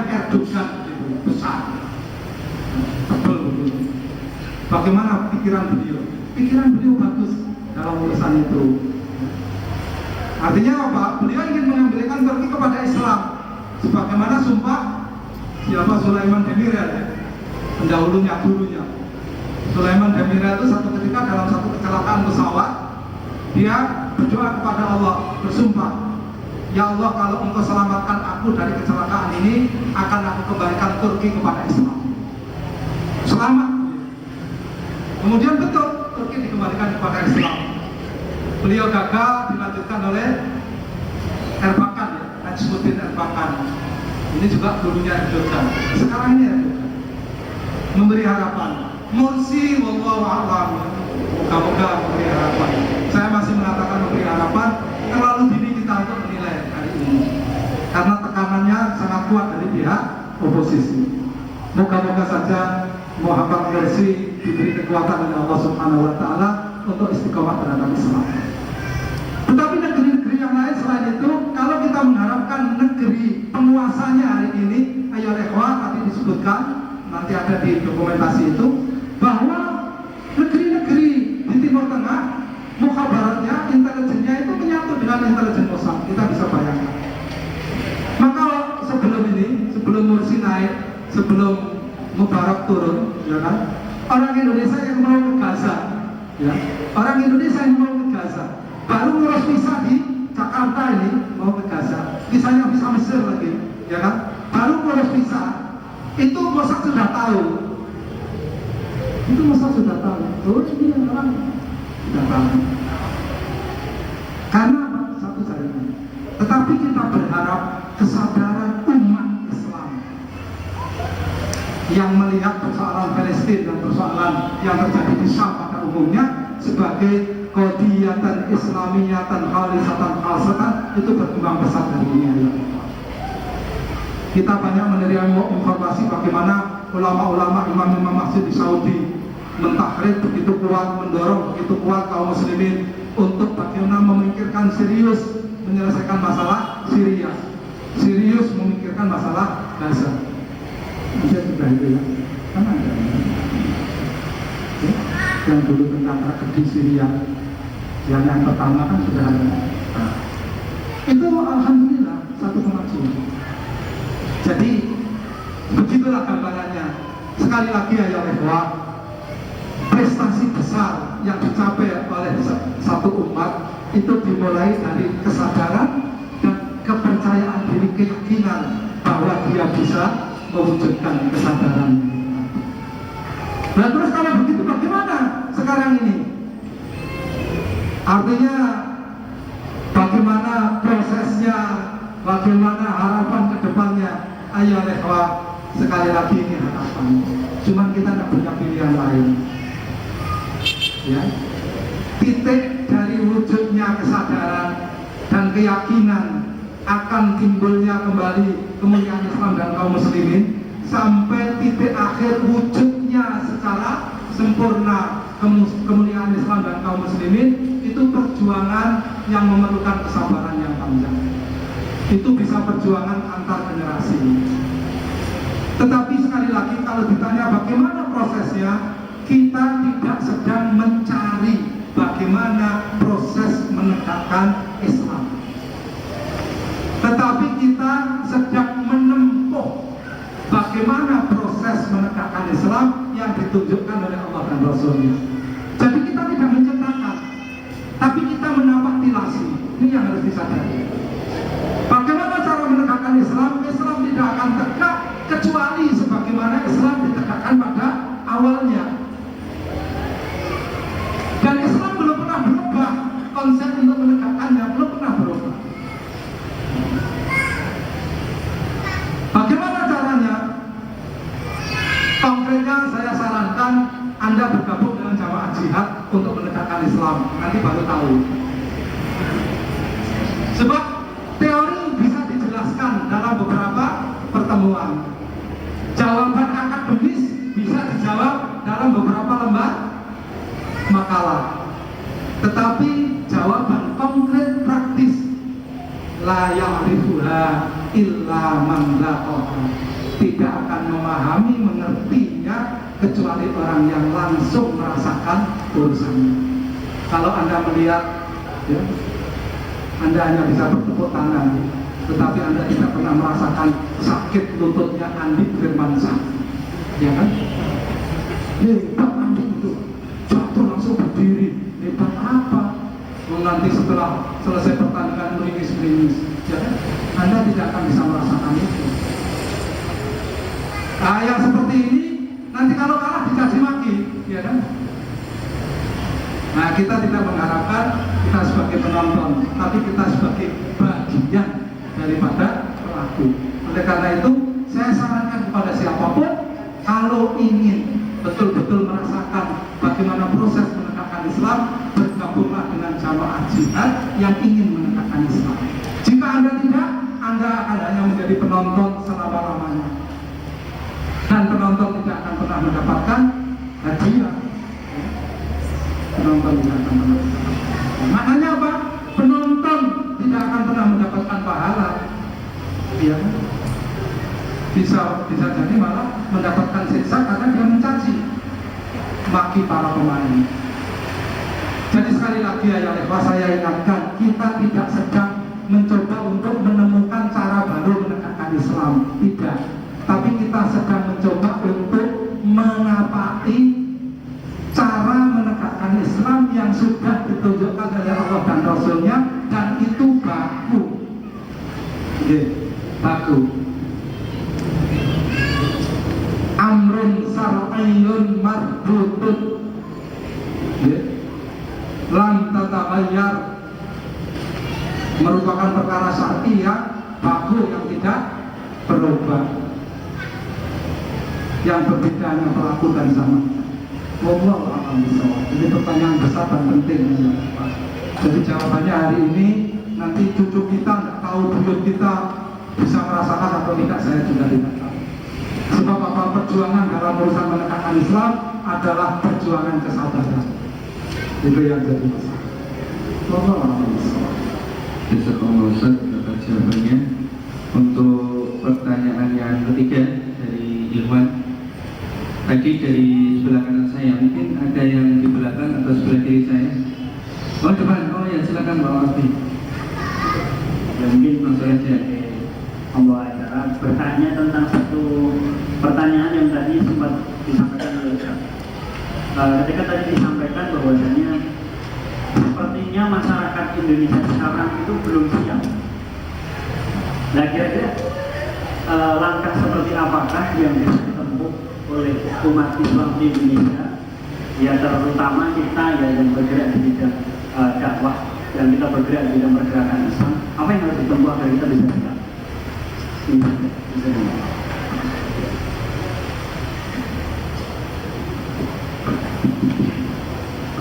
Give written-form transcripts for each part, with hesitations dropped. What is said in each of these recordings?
Erdogan itu besar, tebal begitu. Bagaimana pikiran beliau? Pikiran beliau bagus dalam urusan itu. Artinya apa? Beliau ingin mengambilkan Turki kepada Islam, sebagaimana sumpah siapa Sulaiman Demirel, ya? Pendahulunya, gurunya. Sulaiman Demirel itu satu ketika dalam satu kecelakaan pesawat, dia berdoa kepada Allah, bersumpah, ya Allah, kalau engkau selamatkan aku dari kecelakaan ini, akan aku kembalikan Turki kepada Islam. Selamat. Kemudian betul, Turki dikembalikan kepada Islam. Beliau gagal, dilanjutkan oleh Erbakan, ya, Najmuddin Erbakan. Ini juga gurunya Erdogan. Sekarang ini Erdogan memberi harapan. Mursi, wallahu a'lam. Moga-moga memberi harapan. Saya masih mengatakan memberi harapan. Terlalu dini kita untuk menilai hari ini, karena tekanannya sangat kuat dari pihak oposisi. Moga-moga saja Muhammad Mursi diberi kekuatan oleh Allah Subhanahu wa Ta'ala untuk istiqomah terhadap Islam. Tetapi negeri-negeri yang lain selain itu, kalau kita mengharapkan negeri penguasanya hari ini, ayo ikhwah, tadi disebutkan, nanti ada di dokumentasi itu, bahwa negeri-negeri di Timur Tengah, mukhabaratnya, intelijennya itu menyatu dengan intelijen Mossad. Kita bisa bayangkan. Maka sebelum ini, sebelum Mursi naik, sebelum Mubarak turun, ya kan, orang Indonesia yang mau ke Gaza, ya, orang Indonesia yang mau ke Gaza, baru ngurus visa di Jakarta ini mau ke Gaza, visanya visa Mesir lagi, ya kan, baru ngurus visa, itu Mossad sudah tahu, itu Mossad sudah tahu, oh ini orang sudah tahu, karena apa? Satu jaringan. Tetapi kita berharap kesadaran umat Islam yang melihat persoalan Palestina dan persoalan yang terjadi di Syam pada umumnya sebagai qadiyatan islamiyatan khalisatan khalsatan itu berkembang pesat dari ini. Kita banyak menerima informasi bagaimana ulama-ulama imam-imam masjid di Saudi mentahrid begitu kuat, mendorong begitu kuat kaum muslimin untuk bagaimana memikirkan serius menyelesaikan masalah Syria, serius memikirkan masalah Gaza. Bisa juga itu ya, kan ada yang dulu tentang tragedi Syria, yang pertama kan sudah ada. Itu alhamdulillah satu kemajuan. Jadi begitulah gambarannya. Sekali lagi ya ikhwah, prestasi besar yang dicapai oleh satu umat itu dimulai dari kesadaran dan kepercayaan diri, keyakinan bahwa dia bisa mewujudkan kesadaran. Nah terus kalau begitu bagaimana sekarang ini? Artinya bagaimana prosesnya, bagaimana harapan ke depannya? Ayo ikhwah, sekali lagi ini harapan. Cuman kita tidak punya pilihan lain. Ya, titik dari wujudnya kesadaran dan keyakinan akan timbulnya kembali kemuliaan Islam dan kaum muslimin sampai titik akhir wujudnya secara sempurna kemuliaan Islam dan kaum muslimin itu perjuangan yang memerlukan kesabaran yang panjang. Itu bisa perjuangan antar generasi. Tetapi sekali lagi kalau ditanya bagaimana prosesnya, kita tidak sedang mencari bagaimana proses menegakkan Islam, tetapi kita sedang menempuh bagaimana proses menegakkan Islam yang ditunjukkan oleh Allah dan Rasulnya. Jadi kita tidak menciptakan, tapi kita menapatilasi. Ini yang harus disadari. Bagaimana cara menegakkan Islam? Islam tidak akan tegak kecuali sebagaimana Islam ditegakkan pada awalnya. Dan Islam belum pernah berubah, konsep untuk menegakkannya belum pernah berubah. Bagaimana caranya? Konkretnya saya sarankan Anda bergabung dengan jamaah jihad untuk menegakkan Islam. Nanti baru tahu. Sebab teori bisa dijelaskan dalam beberapa pertemuan. Jawaban akademis bisa dijawab dalam beberapa lembar makalah. Tetapi jawaban konkret praktis la ya'rifuha illa man laqaha. tidak akan memahami, mengertinya kecuali orang yang langsung merasakan urusannya. Kalau Anda melihat, ya, Anda hanya bisa bertepuk tangan, tetapi Anda tidak pernah merasakan sakit lututnya Andi Firmansyah, ya kan? Hebat Andi itu, jatuh langsung berdiri. Hebat apa? Nanti setelah selesai pertandingan meringis-meringis, ya kan? Anda tidak akan bisa merasakan itu. Nah, yang seperti ini nanti kalau kalah dicaci maki, ya kan? Nah, kita tidak mengharapkan kita sebagai penonton, tapi kita sebagai bagian daripada pelaku. Oleh karena itu, saya sarankan kepada siapapun, kalau ingin betul-betul merasakan bagaimana proses menegakkan Islam, bergabunglah dengan jamaah jihad yang ingin menegakkan Islam. Jika Anda tidak, Anda akan hanya menjadi penonton selama-lamanya, dan penonton tidak akan pernah mendapatkan hadiah. Penonton tidak akan pernah mendapatkan. Maknanya apa? Penonton tidak akan pernah mendapatkan pahala. Ya, bisa jadi malah mendapatkan siksa karena dia mencaci maki para pemain. Jadi sekali lagi ya Pak, saya ingatkan, kita tidak sedang mencoba untuk menemukan cara baru menegakkan Islam, tidak. Tapi kita sedang mencoba untuk menapaki cara menegakkan Islam yang sudah ditunjukkan oleh Allah dan Rasulnya, dan itu baku. Oke, baku. Amrun sar'iyun marbutun, lam tataghayyar, merupakan perkara syar'i yang baku, yang tidak berubah, yang berbeda hanya pelaku dan zaman. Wallahu a'lam bishawab. Ini pertanyaan besar dan penting. Jadi jawabannya hari ini, nanti cucu kita nggak tahu, buyut kita bisa merasakan atau tidak, saya juga tidak tahu. Sebab apa, perjuangan dalam urusan menegakkan Islam adalah perjuangan kesabaran. Itu yang jadi masalah. Wallahu a'lam bishawab. Jazakallahu khairan atas jawabannya. Untuk pertanyaan yang ketiga dari Ilwan, tadi dari sebelah kanan saya, mungkin ada yang di belakang atau sebelah kiri saya. Oh depan, oh ya silakan Pak Wafi. Ya, mungkin langsung aja membawa acara bertanya tentang satu pertanyaan yang tadi sempat disampaikan oleh Ustaz. Ketika tadi disampaikan bahwasanya sepertinya masyarakat Indonesia sekarang itu belum siap. Nah, kira-kira langkah seperti apakah yang bisa ditempuh oleh umat Islam di Indonesia, ya terutama kita yang bergerak di bidang dakwah, dan kita bergerak di bidang pergerakan Islam, apa yang harus ditempuh agar kita bisa siap?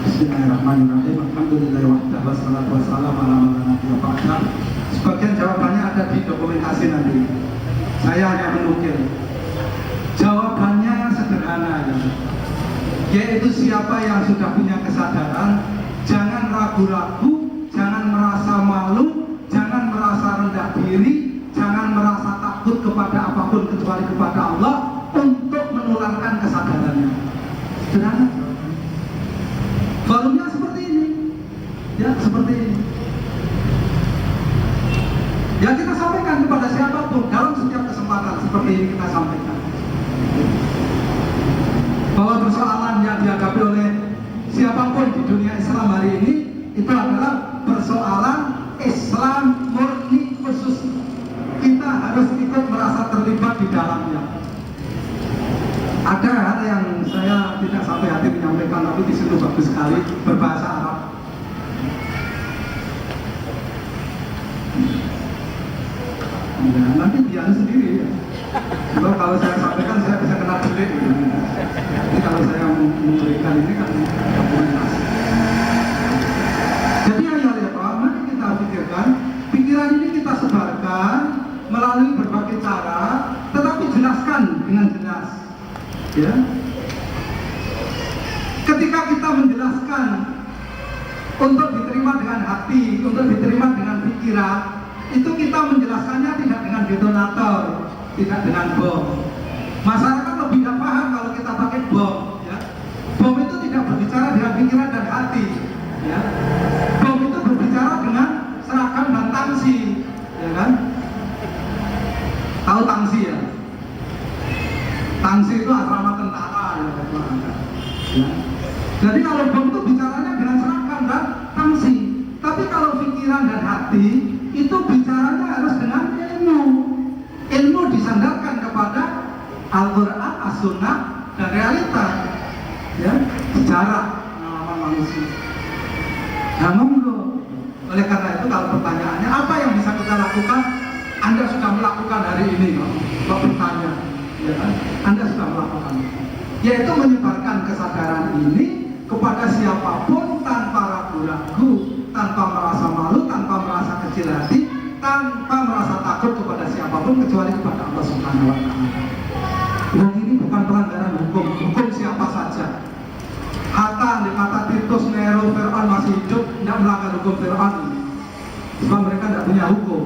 Bismillahirrahmanirrahim. Alhamdulillah wahdah wassalatu wassalamu ala man la nabiyya ba'dah. Sebagian jawabannya ada di dokumentasi nanti. Saya hanya menukil. Jawabannya sederhana, yaitu siapa yang sudah punya kesadaran, jangan ragu-ragu, jangan merasa malu, jangan merasa rendah diri, jangan merasa takut kepada apapun kecuali kepada Allah, untuk menularkan kesadarannya. Sederhana. Forumnya seperti ini, ya seperti ini. Ya kita sampaikan kepada siapapun dalam setiap kesempatan seperti ini, kita sampaikan bahwa persoalan yang dihadapi oleh siapapun di dunia Islam hari ini itu adalah persoalan Islam murni khusus. Kita harus ikut merasa terlibat di dalamnya. Ada hal yang saya tidak sampai hati menyampaikan, tapi di situ bagus sekali berbahasa Arab. Ya, nanti dia sendiri ya. Sebab kalau saya sampaikan saya bisa kena delik gitu. Jadi kalau saya memberikan ini kan komunitas. Jadi ayo ya Pak, mari kita pikirkan, pikiran ini kita sebarkan melalui berbagai cara, tetapi jelaskan dengan jelas. Ya. Ketika kita menjelaskan untuk diterima dengan hati, untuk diterima dengan pikiran, itu kita menjelaskannya tidak dengan detonator, tidak dengan bom. Masyarakat lebih tidak paham kalau kita pakai bom. Ya. Bom itu tidak berbicara dengan pikiran dan hati. Ya. Bom itu berbicara dengan seragam dan tangsi, ya kan? Tahu tangsi ya? Tangsi itu asrama tentara, ya. Jadi kalau bom itu bicaranya dengan seragam dan tangsi. Tapi kalau pikiran dan hati itu bicaranya harus dengan ilmu. Ilmu disandarkan kepada Al-Quran, As-Sunnah, dan realita, ya, sejarah pengalaman manusia. Nah, monggo. Oleh karena itu kalau pertanyaannya apa yang bisa kita lakukan, Anda sudah melakukan hari ini, kok bertanya, ya kan? Anda sudah melakukan, yaitu menyebarkan kesadaran ini kepada siapapun tanpa ragu-ragu, tanpa merasa malu, tanpa merasa kecil hati, tanpa merasa takut kepada siapapun kecuali kepada Allah Subhanahu wa Ta'ala. Dan ini bukan pelanggaran hukum, hukum siapa saja. Hatta, kata Titus, Nero, Fir'aun masih hidup, tidak melanggar hukum Fir'aun. Sebab mereka tidak punya hukum.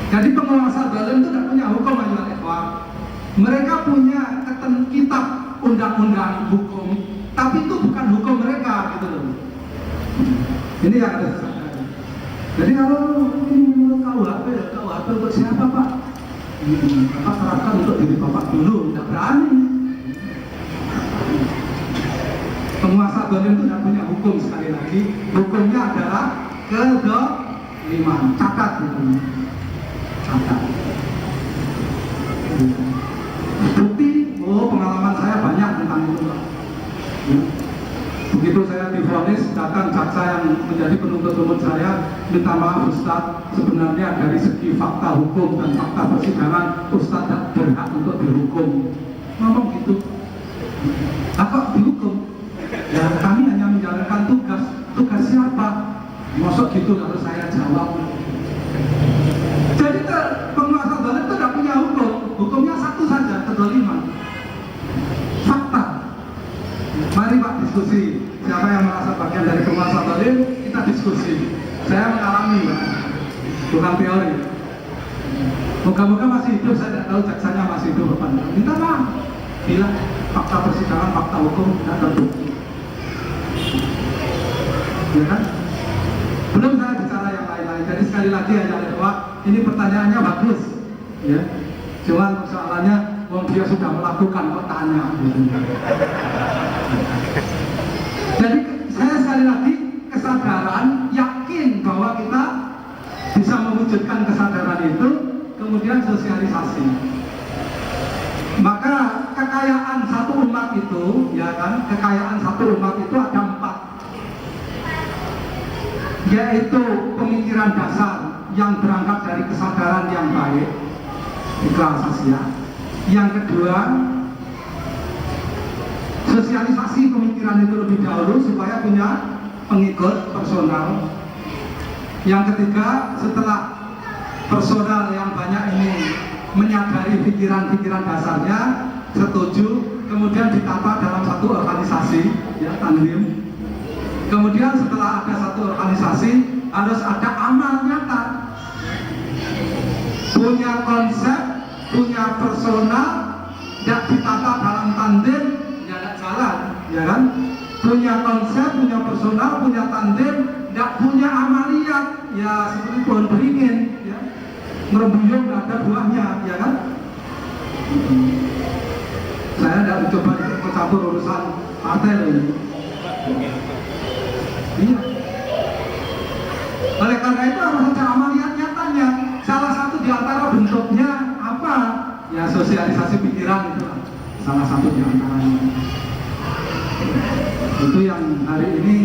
Jadi penguasa zalim itu tidak punya hukum, ayuhal ikhwah. Mereka punya kitab undang-undang hukum, tapi itu bukan hukum mereka, gitu loh. Ini yang harus disadari. Jadi kalau ini menurut KUHP, ya KUHP untuk siapa, Pak? Bapak serahkan untuk diri Bapak dulu, tidak berani. Penguasa zalim itu tidak punya hukum, sekali lagi. Hukumnya adalah kezaliman. Catat gitu. Catat. Bukti, pengalaman saya banyak tentang itu, Pak. Begitu saya divonis, datang jaksa yang menjadi penuntut umum saya, minta maaf Ustaz, sebenarnya dari segi fakta hukum dan fakta persidangan Ustaz tidak berhak untuk dihukum. Ngomong gitu. Nah, kok dihukum? Ya kami hanya menjalankan tugas. Tugas siapa? Mosok gitu harus saya jawab. Jadi penguasa zalim itu tidak punya hukum. Hukumnya satu saja, kezaliman. Fakta. Mari Pak diskusi. Siapa yang merasa bagian dari penguasa zalim, kita diskusi. Saya mengalami, Pak. Bukan teori. Moga-moga masih hidup, saya tidak tahu jaksanya masih hidup apa enggak. Minta maaf. Bila fakta persidangan, fakta hukum tidak terbukti. Ya kan? Belum saya bicara yang lain-lain. Jadi sekali lagi hanya bahwa ini pertanyaannya bagus. Ya. Cuman soalannya, dia sudah melakukan kok tanya. Gitu. Jadi saya sekali lagi kesadaran, yakin bahwa kita bisa mewujudkan kesadaran itu, kemudian sosialisasi. Maka kekayaan satu umat itu, ya kan, kekayaan satu umat itu ada 4, yaitu pemikiran dasar yang berangkat dari kesadaran yang baik, ikhlas ya. Yang kedua, sosialisasi pemikiran itu lebih dahulu supaya punya pengikut personal. Yang ketiga, setelah personal yang banyak ini menyadari pikiran-pikiran dasarnya, setuju, kemudian ditata dalam satu organisasi, ya, tanzim. Kemudian setelah ada satu organisasi, harus ada amal nyata, punya konsep, punya personal, tidak ditata dalam tanzim, tidak jalan, ya kan? Punya konsep, punya personal, punya tanzim, tidak punya amaliyat, ya seperti pohon beringin, ya, merebuyung tidak ada buahnya, ya kan? Saya tidak mencoba untuk campur urusan partai ini. Iya. Oleh karena itu harus ada amaliyat nyatanya. Salah satu di antara bentuknya apa? Ya sosialisasi pikiran itu salah satu di antaranya. Itu yang hari ini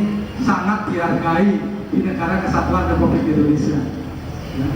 sangat dihargai di negara kesatuan Republik Indonesia. Ya.